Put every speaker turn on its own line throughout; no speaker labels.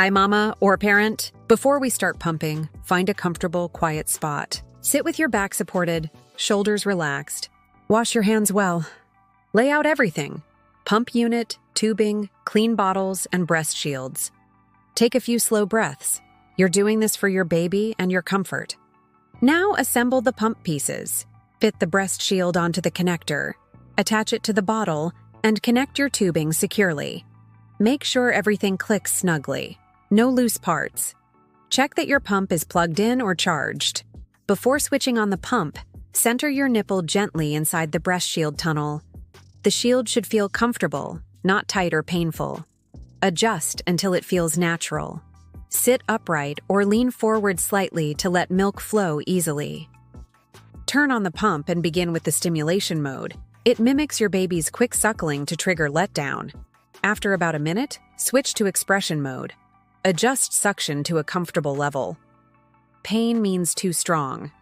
Hi, mama or parent. Before we start pumping, find a comfortable, quiet spot. Sit with your back supported, shoulders relaxed. Wash your hands well. Lay out everything: pump unit, tubing, clean bottles, and breast shields. Take a few slow breaths. You're doing this for your baby and your comfort. Now assemble the pump pieces. Fit the breast shield onto the connector, attach it to the bottle, and connect your tubing securely. Make sure everything clicks snugly. No loose parts. Check that your pump is plugged in or charged. Before switching on the pump, center your nipple gently inside the breast shield tunnel. The shield should feel comfortable, not tight or painful. Adjust until it feels natural. Sit upright or lean forward slightly to let milk flow easily. Turn on the pump and begin with the stimulation mode. It mimics your baby's quick suckling to trigger letdown. After about a minute, switch to expression mode. Adjust suction to a comfortable level. Pain means too strong.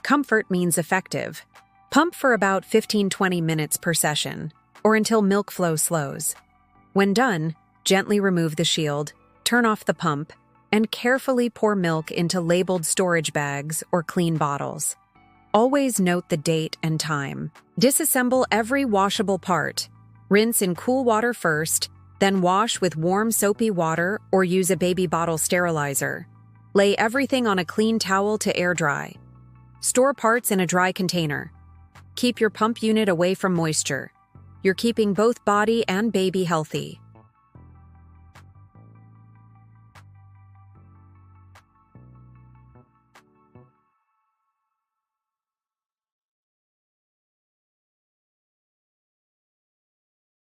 Comfort means effective. Pump for about 15-20 minutes per session, or until milk flow slows. When done, gently remove the shield, turn off the pump, and carefully pour milk into labeled storage bags or clean bottles. Always note the date and time. Disassemble every washable part. Rinse in cool water first, then wash with warm soapy water or use a baby bottle sterilizer. Lay everything on a clean towel to air dry. Store parts in a dry container. Keep your pump unit away from moisture. You're keeping both body and baby healthy.